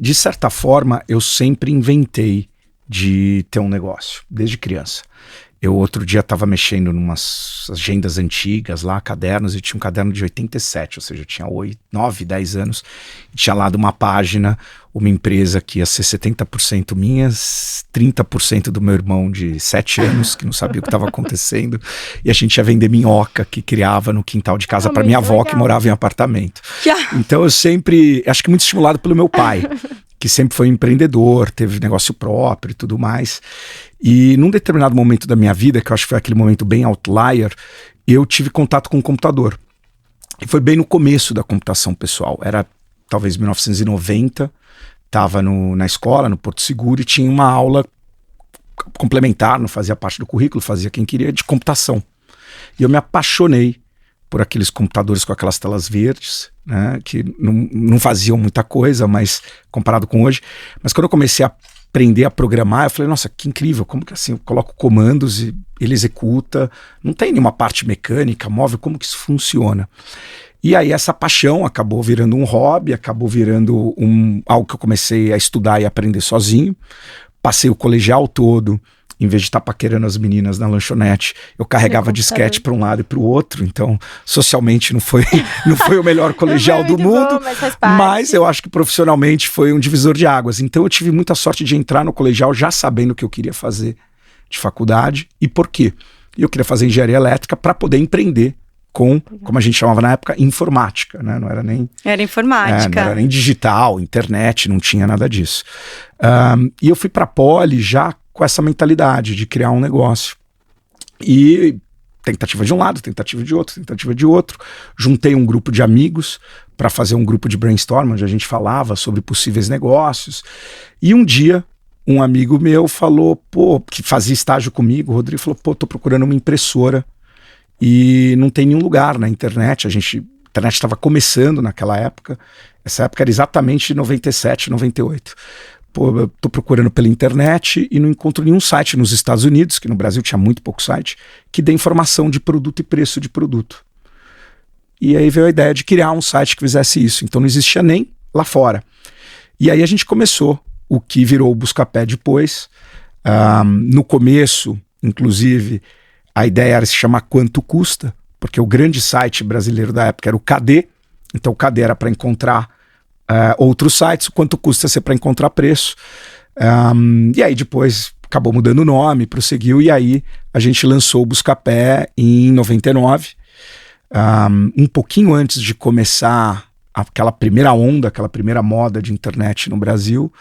De certa forma, eu sempre inventei de ter um negócio, desde criança. Eu outro dia estava mexendo em umas agendas antigas lá, cadernos, e tinha um caderno de 87, ou seja, eu tinha 8, 9, 10 anos, e tinha lá de uma página, uma empresa que ia ser 70% minhas, 30% do meu irmão de 7 anos, que não sabia o que estava acontecendo, e a gente ia vender minhoca que criava no quintal de casa para minha avó, que morava em apartamento. Então eu sempre, acho que muito estimulado pelo meu pai, que sempre foi empreendedor, teve negócio próprio e tudo mais. E num determinado momento da minha vida, que eu acho que foi aquele momento bem outlier, eu tive contato com o computador. E foi bem no começo da computação pessoal. Era talvez 1990, estava na escola, no Porto Seguro, e tinha uma aula complementar, não fazia parte do currículo, fazia quem queria, de computação. E eu me apaixonei por aqueles computadores com aquelas telas verdes, né, que não faziam muita coisa, mas comparado com hoje. Mas quando eu comecei a aprender a programar, eu falei, nossa, que incrível, como que assim, eu coloco comandos e ele executa, não tem nenhuma parte mecânica, móvel, como que isso funciona? E aí essa paixão acabou virando um hobby, acabou virando algo que eu comecei a estudar e aprender sozinho. Passei o colegial todo, em vez de estar paquerando as meninas na lanchonete, eu carregava disquete para um lado e para o outro, então socialmente não foi o melhor colegial do mundo, mas eu acho que profissionalmente foi um divisor de águas. Então eu tive muita sorte de entrar no colegial já sabendo o que eu queria fazer de faculdade e por quê. Eu queria fazer engenharia elétrica para poder empreender com, como a gente chamava na época, informática, né? Não era nem... Era informática. Não era nem digital, internet, não tinha nada disso. E eu fui para a Poli já com essa mentalidade de criar um negócio. E tentativa de um lado, tentativa de outro, tentativa de outro. Juntei um grupo de amigos para fazer um grupo de brainstorm, onde a gente falava sobre possíveis negócios. E um dia, um amigo meu falou, que fazia estágio comigo, o Rodrigo falou, tô procurando uma impressora e não tem nenhum lugar na internet. A internet estava começando naquela época. Essa época era exatamente 97, 98. Eu tô procurando pela internet e não encontro nenhum site nos Estados Unidos, que no Brasil tinha muito pouco site, que dê informação de produto e preço de produto. E aí veio a ideia de criar um site que fizesse isso. Então não existia nem lá fora. E aí a gente começou o que virou o Buscapé depois. No começo, inclusive, a ideia era se chamar Quanto Custa, porque o grande site brasileiro da época era o KD. Então o KD era para encontrar outros sites, quanto custa ser para encontrar preço. E aí depois acabou mudando o nome, prosseguiu, e aí a gente lançou o Buscapé em 99, um pouquinho antes de começar aquela primeira onda, aquela primeira moda de internet no Brasil.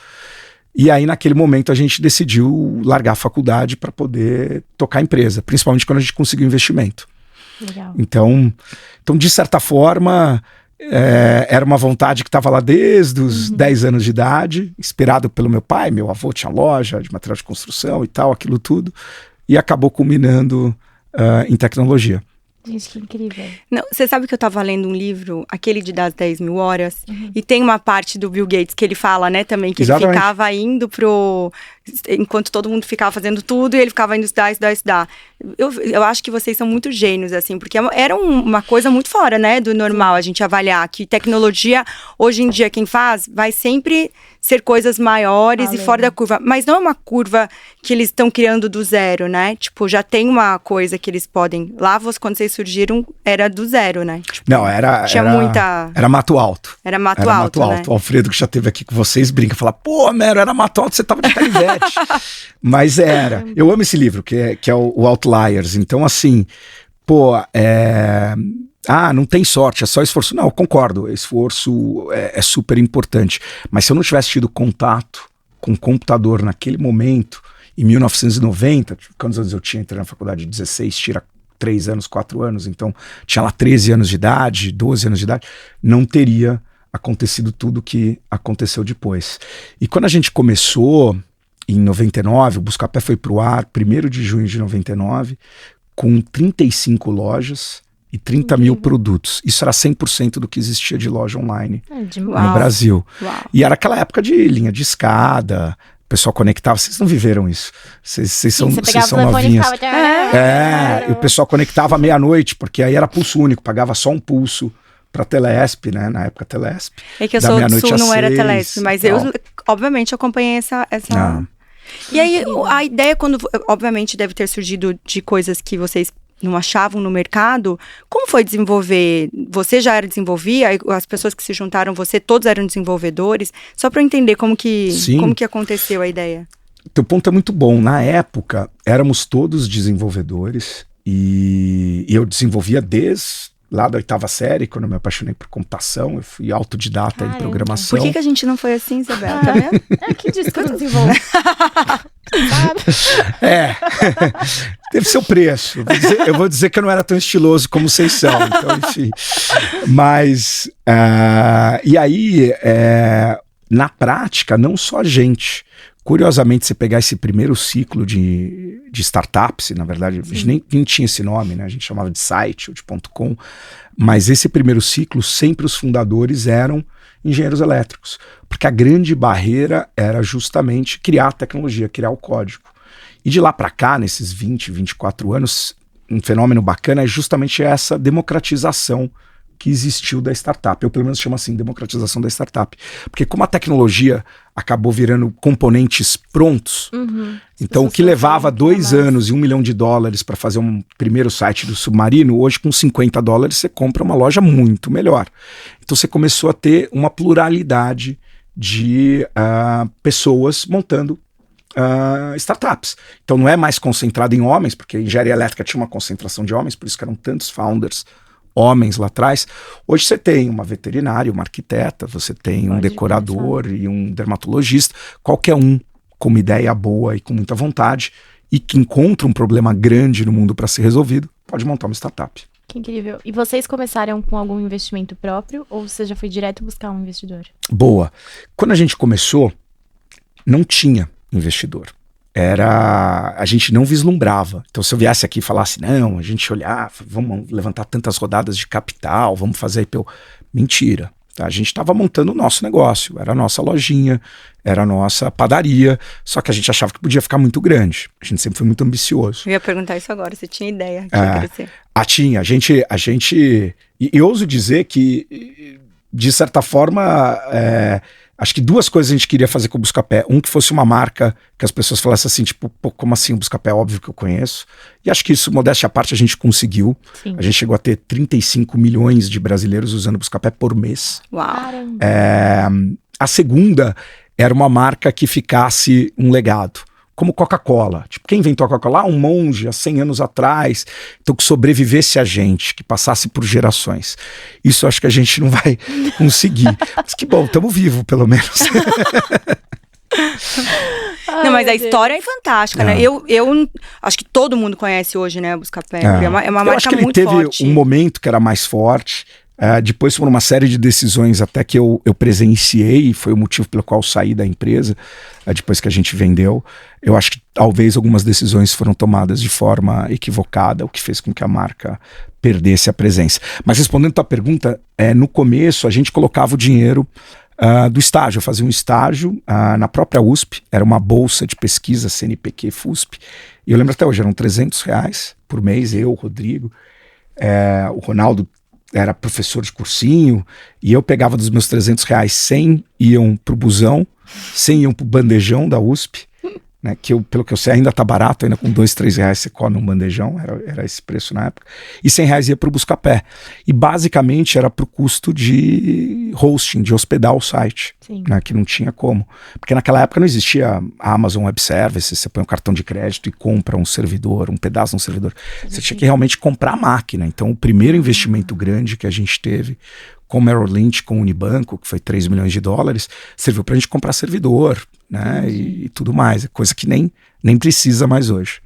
E aí naquele momento a gente decidiu largar a faculdade para poder tocar a empresa, principalmente quando a gente conseguiu investimento. Legal. Então de certa forma... era uma vontade que estava lá desde os 10 anos de idade, inspirado pelo meu pai. Meu avô tinha loja de material de construção e tal, aquilo tudo, e acabou culminando em tecnologia. Gente, que incrível. Não, você sabe que eu tava lendo um livro, aquele de das 10 mil horas, e tem uma parte do Bill Gates que ele fala, né, também, que Exatamente. ele ficava indo enquanto todo mundo ficava fazendo tudo, e ele ficava indo estudar. Eu acho que vocês são muito gênios, assim, porque era uma coisa muito fora, né, do normal. Sim. A gente avaliar que tecnologia, hoje em dia, quem faz, vai sempre ser coisas maiores e fora da curva. Mas não é uma curva que eles estão criando do zero, né? Tipo, já tem uma coisa que eles podem... Lá, quando vocês surgiram, era do zero, né? Tipo, não, era mato alto. Era mato alto, né? O Alfredo, que já esteve aqui com vocês, brinca, fala, Mero, era mato alto, você tava de canivete. Mas era. Eu amo esse livro, que é o Outliers. Então, assim, não tem sorte, é só esforço. Não, eu concordo, esforço é super importante. Mas se eu não tivesse tido contato com o computador naquele momento, em 1990, quantos anos eu tinha? Entrei na faculdade de 16, tira 3 anos, 4 anos, então tinha lá 13 anos de idade, 12 anos de idade, não teria acontecido tudo que aconteceu depois. E quando a gente começou, em 99, o Buscapé foi pro ar, 1º de junho de 99, com 35 lojas e 30 mil produtos. Isso era 100% do que existia de loja online no Brasil. Uau. E era aquela época de linha de escada, o pessoal conectava. Vocês não viveram isso. Vocês são novinhas. E o pessoal conectava à meia-noite, porque aí era pulso único, pagava só um pulso pra Telesp, né? Na época Telesp. É que eu da sou do meia-noite Sul, às não era 6, Telesp, mas tal. eu, obviamente, acompanhei essa... Ah. E aí, a ideia, obviamente, deve ter surgido de coisas que vocês não achavam no mercado. Como foi desenvolver? Você já era desenvolvia? As pessoas que se juntaram, todos eram desenvolvedores? Só para eu entender como que aconteceu a ideia. Teu ponto é muito bom. Na época, éramos todos desenvolvedores e eu desenvolvia desde lá da 8ª série, quando eu me apaixonei por computação. Eu fui autodidata em programação. Por que a gente não foi assim, Isabela? Tá vendo? É que diz que eu desenvolvo. Teve seu preço. Eu vou dizer que eu não era tão estiloso como vocês são. Então, enfim. Mas, e aí, na prática, não só a gente. Curiosamente, você pegar esse primeiro ciclo de startups, na verdade, a gente nem tinha esse nome, né? A gente chamava de site ou de .com, mas esse primeiro ciclo, sempre os fundadores eram engenheiros elétricos, porque a grande barreira era justamente criar a tecnologia, criar o código. E de lá para cá, nesses 20, 24 anos, um fenômeno bacana é justamente essa democratização que existiu da startup. Eu pelo menos chamo assim, democratização da startup. Porque como a tecnologia acabou virando componentes prontos, então o que levava 2 anos e $1 milhão para fazer um primeiro site do Submarino, hoje com $50 você compra uma loja muito melhor. Então você começou a ter uma pluralidade de pessoas montando startups. Então não é mais concentrado em homens, porque a engenharia elétrica tinha uma concentração de homens, por isso que eram tantos founders homens lá atrás. Hoje você tem uma veterinária, uma arquiteta, você tem um decorador e um dermatologista, qualquer um com uma ideia boa e com muita vontade e que encontra um problema grande no mundo para ser resolvido, pode montar uma startup. Que incrível. E vocês começaram com algum investimento próprio ou você já foi direto buscar um investidor? Boa. Quando a gente começou, não tinha investidor. A gente não vislumbrava. Então se eu viesse aqui e falasse, não, a gente olhar, vamos levantar tantas rodadas de capital, vamos fazer IPO. Mentira. Tá? A gente estava montando o nosso negócio, era a nossa lojinha, era a nossa padaria, só que a gente achava que podia ficar muito grande. A gente sempre foi muito ambicioso. Eu ia perguntar isso agora, você tinha ideia que ia crescer? Tinha. A gente e ouso dizer que, de certa forma, acho que 2 coisas a gente queria fazer com o Buscapé. Um, que fosse uma marca que as pessoas falassem assim, tipo, pô, como assim o Buscapé? Óbvio que eu conheço. E acho que isso, modéstia à parte, a gente conseguiu. Sim. A gente chegou a ter 35 milhões de brasileiros usando o Buscapé por mês. Uau! A segunda era uma marca que ficasse um legado. Como Coca-Cola. Tipo, quem inventou a Coca-Cola? Um monge, há 100 anos atrás. Então, que sobrevivesse a gente, que passasse por gerações. Isso eu acho que a gente não vai conseguir. Mas que bom, estamos vivos, pelo menos. Não, mas a história é fantástica, né? Eu acho que todo mundo conhece hoje, né, o Buscapé. É uma marca muito forte. Eu acho que ele teve um momento que era mais forte. Depois foram uma série de decisões até que eu presenciei, foi o motivo pelo qual eu saí da empresa, depois que a gente vendeu. Eu acho que talvez algumas decisões foram tomadas de forma equivocada, o que fez com que a marca perdesse a presença. Mas respondendo a tua pergunta, no começo a gente colocava o dinheiro do estágio. Eu fazia um estágio na própria USP, era uma bolsa de pesquisa CNPq FUSP, e eu lembro até hoje, eram R$300 por mês, eu, o Rodrigo, o Ronaldo era professor de cursinho, e eu pegava dos meus R$300, 100 iam pro busão, 100 iam pro bandejão da USP, né, que pelo que eu sei ainda tá barato, ainda com R$2, R$3 você come um bandejão, era esse preço na época, e R$100 ia pro Buscapé, e basicamente era pro custo de hosting, de hospedar o site, né, que não tinha como, porque naquela época não existia a Amazon Web Services, você põe um cartão de crédito e compra um servidor, um pedaço de um servidor, você tinha que realmente comprar a máquina. Então o primeiro investimento grande que a gente teve com Merrill Lynch, com o Unibanco, que foi $3 milhões, serviu pra gente comprar servidor, né, e tudo mais, coisa que nem precisa mais hoje.